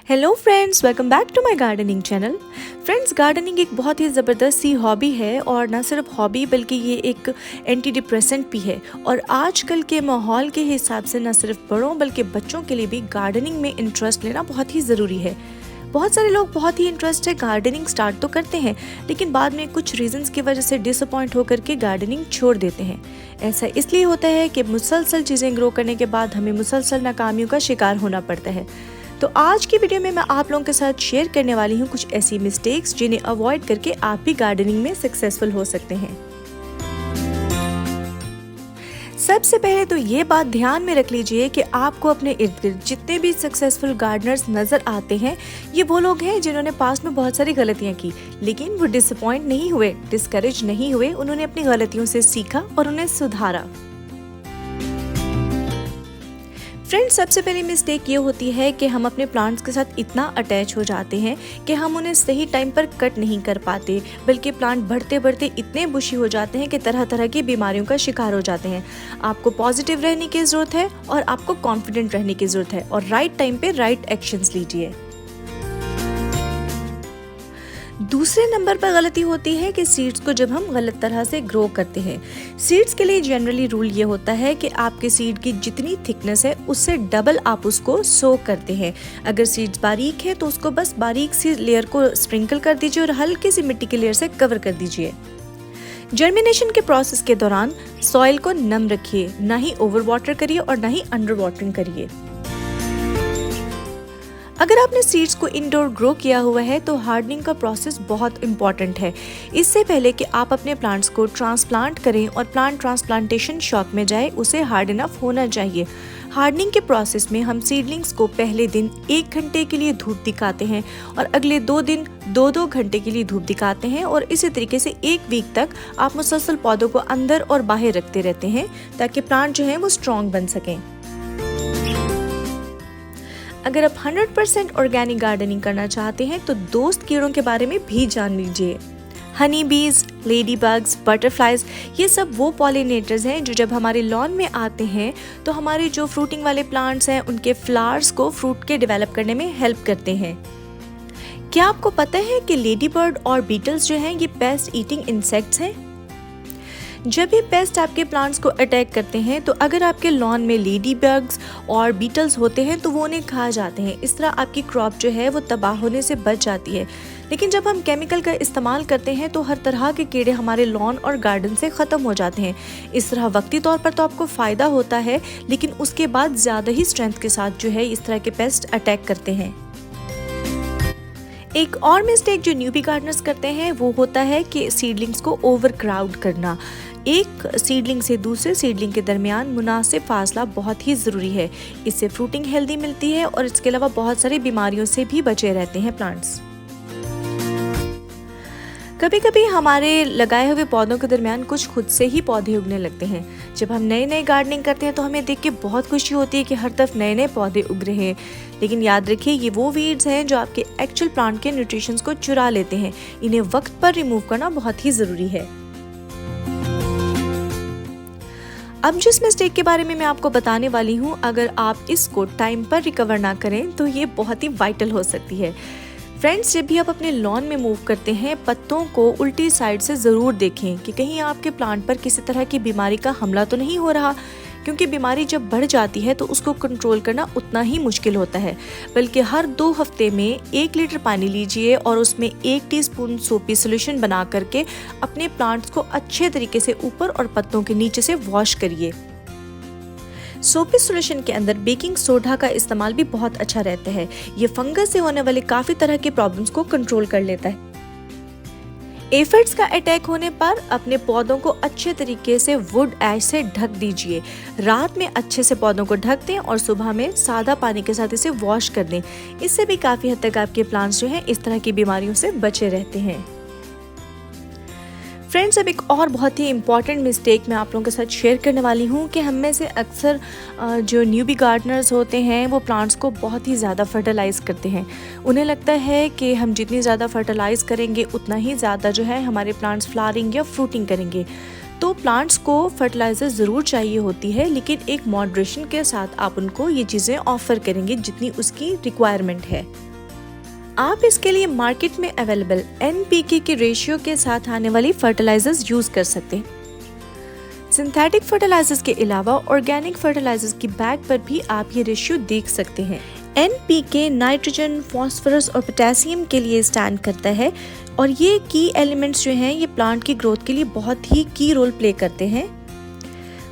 Hello friends, welcome back to my gardening channel. Friends, gardening एक बहुत ही ज़बरदस्त सी hobby है और ना सिर्फ हॉबी बल्कि ये एक एंटी डिप्रेसेंट भी है। और आजकल के माहौल के हिसाब से ना सिर्फ बड़ों बल्कि बच्चों के लिए भी गार्डनिंग में इंटरेस्ट लेना बहुत ही ज़रूरी है। बहुत सारे लोग बहुत ही इंटरेस्ट है गार्डनिंग स्टार्ट तो करते हैं, लेकिन बाद में कुछ रीजंस की वजह से डिसअपॉइंट होकर के गार्डनिंग छोड़ देते हैं। ऐसा इसलिए होता है कि मुसलसल चीज़ें ग्रो करने के बाद हमें मुसलसल नाकामियों का शिकार होना पड़ता है। तो आज की वीडियो में मैं आप लोगों के साथ शेयर करने वाली हूँ कुछ ऐसी मिस्टेक्स जिन्हें अवॉइड करके आप भी गार्डनिंग में सक्सेसफुल हो सकते हैं। सबसे पहले तो ये बात ध्यान में रख लीजिए कि आपको अपने इर्द गिर्द जितने भी सक्सेसफुल गार्डनर्स नजर आते हैं, ये वो लोग हैं जिन्होंने पास्ट में बहुत सारी गलतियां की, लेकिन वो डिसअपॉइंट नहीं हुए, डिस्करेज नहीं हुए। उन्होंने अपनी गलतियों से सीखा और उन्हें सुधारा। फ्रेंड्स, सबसे पहली मिस्टेक ये होती है कि हम अपने प्लांट्स के साथ इतना अटैच हो जाते हैं कि हम उन्हें सही टाइम पर कट नहीं कर पाते, बल्कि प्लांट बढ़ते बढ़ते इतने बुशी हो जाते हैं कि तरह तरह की बीमारियों का शिकार हो जाते हैं। आपको पॉजिटिव रहने की ज़रूरत है और आपको कॉन्फिडेंट रहने की ज़रूरत है और राइट टाइम पे राइट एक्शंस लीजिए। दूसरे नंबर पर गलती होती है कि सीड्स को जब हम गलत तरह से ग्रो करते हैं। सीड्स के लिए जनरली रूल ये होता है कि आपके सीड की जितनी थिकनेस है उससे डबल आप उसको सो करते हैं। अगर सीड्स बारीक है तो उसको बस बारीक सी लेयर को स्प्रिंकल कर दीजिए और हल्की सी मिट्टी की लेयर से कवर कर दीजिए। जर्मिनेशन के प्रोसेस के दौरान सॉइल को नम रखिए, ना ही ओवर वाटर करिए और ना ही अंडर वाटरिंग करिए। अगर आपने सीड्स को इंडोर ग्रो किया हुआ है तो हार्डनिंग का प्रोसेस बहुत इंपॉर्टेंट है। इससे पहले कि आप अपने प्लांट्स को ट्रांसप्लांट करें और प्लांट ट्रांसप्लांटेशन शॉप में जाए, उसे हार्ड इनफ होना चाहिए। हार्डनिंग के प्रोसेस में हम सीडलिंग्स को पहले दिन 1 घंटे के लिए धूप दिखाते हैं और अगले 2 दिन 2-2 घंटे के लिए धूप दिखाते हैं, और इसी तरीके से 1 वीक तक आप मुसलसल पौधों को अंदर और बाहर रखते रहते हैं ताकि प्लांट जो है वो स्ट्रॉन्ग बन सकें। अगर आप 100% ऑर्गेनिक गार्डनिंग करना चाहते हैं तो दोस्त कीड़ों के बारे में भी जान लीजिए। हनी बीज, लेडी बग्स, बटरफ्लाइज, ये सब वो पॉलिनेटर्स हैं जो जब हमारे लॉन में आते हैं तो हमारे जो फ्रूटिंग वाले प्लांट्स हैं उनके फ्लावर्स को फ्रूट के डेवलप करने में हेल्प करते हैं। क्या आपको पता है कि लेडी बर्ड और बीटल्स जो हैं ये पेस्ट ईटिंग इंसेक्ट्स हैं? जब ये पेस्ट आपके प्लांट्स को अटैक करते हैं तो अगर आपके लॉन में लेडी बग्स और बीटल्स होते हैं तो वो उन्हें खा जाते हैं। इस तरह आपकी क्रॉप जो है वो तबाह होने से बच जाती है। लेकिन जब हम केमिकल का इस्तेमाल करते हैं तो हर तरह के कीड़े हमारे लॉन और गार्डन से ख़त्म हो जाते हैं। इस तरह वक्ती तौर पर तो आपको फ़ायदा होता है, लेकिन उसके बाद ज़्यादा ही स्ट्रेंथ के साथ जो है इस तरह के पेस्ट अटैक करते हैं। एक और मिस्टेक जो न्यूबी गार्डनर्स करते हैं वो होता है कि सीडलिंग्स को ओवर क्राउड करना। एक सीडलिंग से दूसरे सीडलिंग के दरमियान मुनासिब फासला बहुत ही ज़रूरी है। इससे फ्रूटिंग हेल्दी मिलती है और इसके अलावा बहुत सारी बीमारियों से भी बचे रहते हैं प्लांट्स। कभी कभी हमारे लगाए हुए पौधों के दरमियान कुछ खुद से ही पौधे उगने लगते हैं। जब हम नई नई गार्डनिंग करते हैं तो हमें देख के बहुत खुशी होती है कि हर तरफ नए नए पौधे उग रहे हैं, लेकिन याद रखिए ये वो वीड्स हैं जो आपके एक्चुअल प्लांट के न्यूट्रिशंस को चुरा लेते हैं। इन्हें वक्त पर रिमूव करना बहुत ही ज़रूरी है। अब जिस मिस्टेक के बारे में मैं आपको बताने वाली हूँ, अगर आप इसको टाइम पर रिकवर ना करें तो ये बहुत ही वाइटल हो सकती है। फ्रेंड्स, जब भी आप अपने लॉन में मूव करते हैं पत्तों को उल्टी साइड से ज़रूर देखें कि कहीं आपके प्लांट पर किसी तरह की बीमारी का हमला तो नहीं हो रहा, क्योंकि बीमारी जब बढ़ जाती है तो उसको कंट्रोल करना उतना ही मुश्किल होता है। बल्कि हर 2 हफ्ते में 1 लीटर पानी लीजिए और उसमें 1 टीस्पून सोपी सोल्यूशन बना करके अपने प्लांट्स को अच्छे तरीके से ऊपर और पत्तों के नीचे से वॉश करिए। सोपी सोल्यूशन के अंदर बेकिंग सोडा का इस्तेमाल भी बहुत अच्छा रहता है। ये फंगस से होने वाले काफ़ी तरह के प्रॉब्लम्स को कंट्रोल कर लेता है। एफिड्स का अटैक होने पर अपने पौधों को अच्छे तरीके से वुड ऐश से ढक दीजिए। रात में अच्छे से पौधों को ढक दें और सुबह में सादा पानी के साथ इसे वॉश कर दें। इससे भी काफ़ी हद तक आपके प्लांट्स जो हैं इस तरह की बीमारियों से बचे रहते हैं। फ्रेंड्स, अब एक और बहुत ही इम्पॉर्टेंट मिस्टेक मैं आप लोगों के साथ शेयर करने वाली हूँ कि हम में से अक्सर जो न्यूबी गार्डनर्स होते हैं वो प्लांट्स को बहुत ही ज़्यादा फर्टिलाइज़ करते हैं। उन्हें लगता है कि हम जितनी ज़्यादा फर्टिलाइज़ करेंगे उतना ही ज़्यादा जो है हमारे प्लांट्स फ्लावरिंग या फ्रूटिंग करेंगे। तो प्लांट्स को फर्टिलाइज़र ज़रूर चाहिए होती है, लेकिन एक मॉडरेशन के साथ आप उनको ये चीज़ें ऑफ़र करेंगे जितनी उसकी रिक्वायरमेंट है। आप इसके लिए मार्केट में अवेलेबल NPK के रेशियो के साथ आने वाली फर्टिलाइजर्स यूज कर सकते हैं। सिंथेटिक फर्टिलाइजर्स के अलावा ऑर्गेनिक फर्टिलाइजर्स की बैग पर भी आप ये रेशियो देख सकते हैं। NPK नाइट्रोजन, फास्फोरस और पोटेशियम के लिए स्टैंड करता है और ये की एलिमेंट्स जो हैं ये प्लांट की ग्रोथ के लिए बहुत ही की रोल प्ले करते हैं।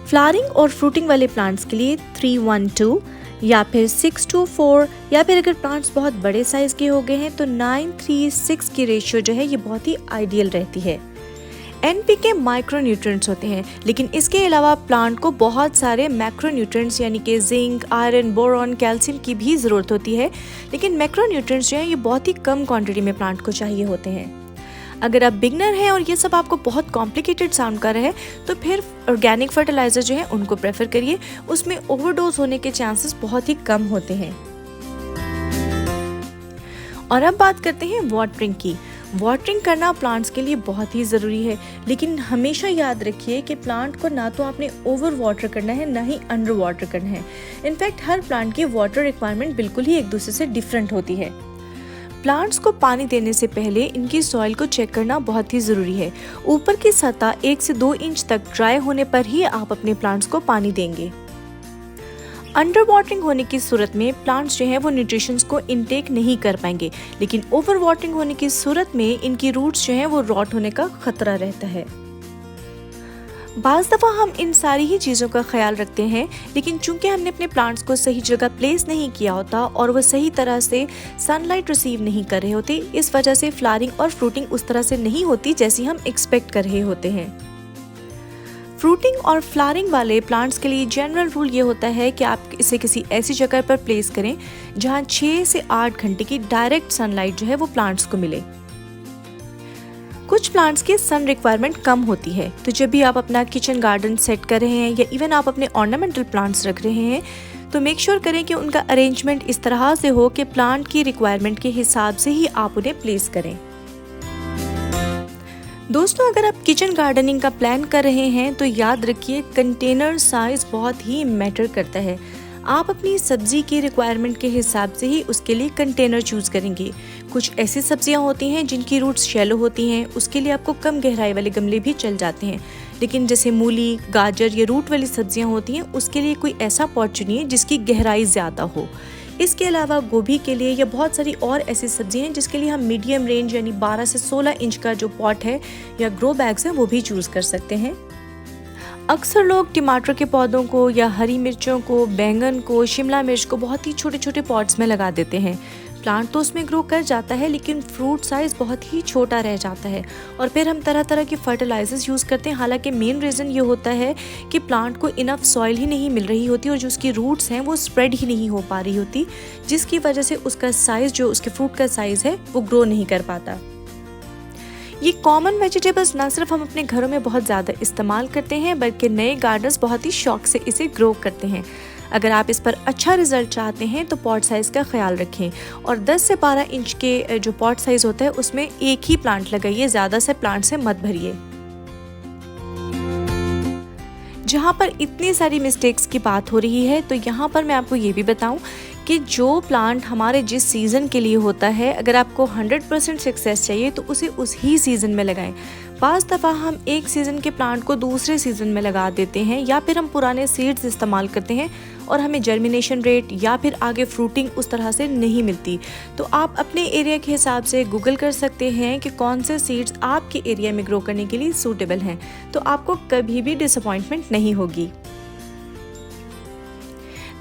फ्लावरिंग और फ्रूटिंग वाले प्लांट्स के लिए 3-1-2 या फिर 6-2-4 या फिर अगर प्लांट्स बहुत बड़े साइज के हो गए हैं तो 9-3-6 की रेशियो जो है ये बहुत ही आइडियल रहती है। NPK माइक्रोन्यूट्रिएंट्स होते हैं, लेकिन इसके अलावा प्लांट को बहुत सारे मैक्रोन्यूट्रिएंट्स यानी कि जिंक, आयरन, बोरॉन, कैल्शियम की भी ज़रूरत होती है, लेकिन मैक्रोन्यूट्रिएंट्स जो हैं ये बहुत ही कम क्वांटिटी में प्लांट को चाहिए होते हैं। अगर आप बिगनर हैं और ये सब आपको बहुत कॉम्प्लिकेटेड साउंड कर रहा है तो फिर ऑर्गेनिक फर्टिलाइजर जो है उनको प्रेफर करिए, उसमें ओवरडोज होने के चांसेस बहुत ही कम होते हैं। और अब बात करते हैं वाटरिंग की। वाटरिंग करना प्लांट्स के लिए बहुत ही ज़रूरी है, लेकिन हमेशा याद रखिए कि प्लांट को ना तो आपने ओवर वाटर करना है ना ही अंडर वाटर करना है। इनफैक्ट हर प्लांट की वाटर रिक्वायरमेंट बिल्कुल ही एक दूसरे से डिफरेंट होती है। प्लांट्स को पानी देने से पहले इनकी सॉइल को चेक करना बहुत ही ज़रूरी है। ऊपर की सतह 1 से 2 इंच तक ड्राई होने पर ही आप अपने प्लांट्स को पानी देंगे। अंडर वाटरिंग होने की सूरत में प्लांट्स जो है वो न्यूट्रिशंस को इनटेक नहीं कर पाएंगे, लेकिन ओवर वाटरिंग होने की सूरत में इनकी रूट्स जो है वो रॉट होने का खतरा रहता है। बाज़ दफ़ा हम इन सारी ही चीज़ों का ख्याल रखते हैं, लेकिन चूंकि हमने अपने प्लांट्स को सही जगह प्लेस नहीं किया होता और वो सही तरह से सनलाइट रिसीव नहीं कर रहे होते, इस वजह से फ्लावरिंग और फ्रूटिंग उस तरह से नहीं होती जैसी हम एक्सपेक्ट कर रहे होते हैं। फ्रूटिंग और फ्लावरिंग वाले प्लांट्स के लिए जनरल रूल ये होता है कि आप इसे किसी ऐसी जगह पर प्लेस करें जहां 6 से 8 घंटे की डायरेक्ट सनलाइट जो है वो प्लांट्स को मिले। कुछ प्लांट्स की सन रिक्वायरमेंट कम होती है, तो जब भी आप अपना किचन गार्डन सेट कर रहे हैं या इवन आप अपने ऑर्नामेंटल प्लांट्स रख रहे हैं तो मेक श्योर करें कि उनका अरेंजमेंट इस तरह से हो कि प्लांट की रिक्वायरमेंट के हिसाब से ही आप उन्हें प्लेस करें। दोस्तों, अगर आप किचन गार्डनिंग का प्लान कर रहे हैं तो याद रखिए कंटेनर साइज बहुत ही मैटर करता है। आप अपनी सब्जी की रिक्वायरमेंट के हिसाब से ही उसके लिए कंटेनर चूज करेंगे। कुछ ऐसी सब्जियां होती हैं जिनकी रूट्स शैलो होती हैं, उसके लिए आपको कम गहराई वाले गमले भी चल जाते हैं, लेकिन जैसे मूली, गाजर या रूट वाली सब्जियां होती हैं उसके लिए कोई ऐसा पॉट चुनिए जिसकी गहराई ज़्यादा हो। इसके अलावा गोभी के लिए या बहुत सारी और ऐसी सब्जियां हैं जिसके लिए हम मीडियम रेंज यानी 12 से 16 इंच का जो पॉट है या ग्रो बैग्स हैं वो भी चूज़ कर सकते हैं। अक्सर लोग टमाटर के पौधों को या हरी मिर्चों को, बैंगन को, शिमला मिर्च को बहुत ही छोटे छोटे पॉट्स में लगा देते हैं। प्लांट तो उसमें ग्रो कर जाता है लेकिन फ्रूट साइज़ बहुत ही छोटा रह जाता है और फिर हम तरह तरह के फर्टिलाइजर्स यूज़ करते हैं। हालांकि मेन रीज़न ये होता है कि प्लांट को इनफ सॉइल ही नहीं मिल रही होती और जो उसकी रूट्स हैं वो स्प्रेड ही नहीं हो पा रही होती, जिसकी वजह से उसका साइज़, जो उसके फ्रूट का साइज़ है, वो ग्रो नहीं कर पाता। ये कॉमन वेजिटेबल्स ना सिर्फ हम अपने घरों में बहुत ज़्यादा इस्तेमाल करते हैं बल्कि नए गार्डनर्स बहुत ही शौक से इसे ग्रो करते हैं। अगर आप इस पर अच्छा रिजल्ट चाहते हैं तो पॉट साइज़ का ख्याल रखें और 10 से 12 इंच के जो पॉट साइज़ होता है उसमें एक ही प्लांट लगाइए, ज़्यादा से प्लांट से मत भरिए। जहाँ पर इतनी सारी मिस्टेक्स की बात हो रही है तो यहाँ पर मैं आपको ये भी बताऊँ कि जो प्लांट हमारे जिस सीज़न के लिए होता है, अगर आपको 100% सक्सेस चाहिए तो उसे उस ही सीज़न में लगाएं। बाज़ दफ़ा हम एक सीज़न के प्लांट को दूसरे सीज़न में लगा देते हैं या फिर हम पुराने सीड्स इस्तेमाल करते हैं और हमें जर्मिनेशन रेट या फिर आगे फ्रूटिंग उस तरह से नहीं मिलती। तो आप अपने एरिया के हिसाब से गूगल कर सकते हैं कि कौन से सीड्स आपके एरिया में ग्रो करने के लिए सूटेबल हैं, तो आपको कभी भी डिसअपॉइंटमेंट नहीं होगी।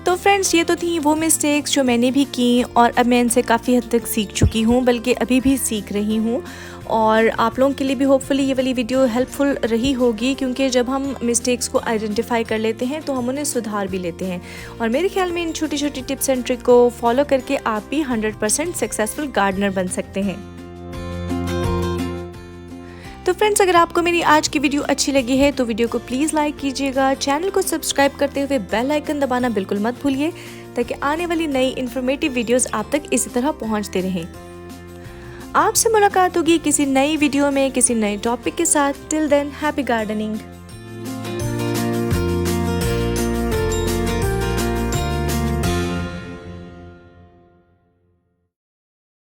तो फ्रेंड्स, ये तो थी वो मिस्टेक्स जो मैंने भी की और अब मैं इनसे काफ़ी हद तक सीख चुकी हूँ, बल्कि अभी भी सीख रही हूँ और आप लोगों के लिए भी होपफुली ये वाली वीडियो हेल्पफुल रही होगी, क्योंकि जब हम मिस्टेक्स को आइडेंटिफाई कर लेते हैं तो हम उन्हें सुधार भी लेते हैं और मेरे ख्याल में इन छोटी छोटी टिप्स एंड ट्रिक को फॉलो करके आप भी 100% सक्सेसफुल गार्डनर बन सकते हैं। तो फ्रेंड्स, अगर आपको मेरी आज की वीडियो अच्छी लगी है तो वीडियो को प्लीज़ लाइक कीजिएगा, चैनल को सब्सक्राइब करते हुए बेल आइकन दबाना बिल्कुल मत भूलिए ताकि आने वाली नई इन्फॉर्मेटिव वीडियोस आप तक इसी तरह पहुंचते रहें। आपसे मुलाकात होगी किसी नई वीडियो में किसी नए टॉपिक के साथ। Till then, happy gardening.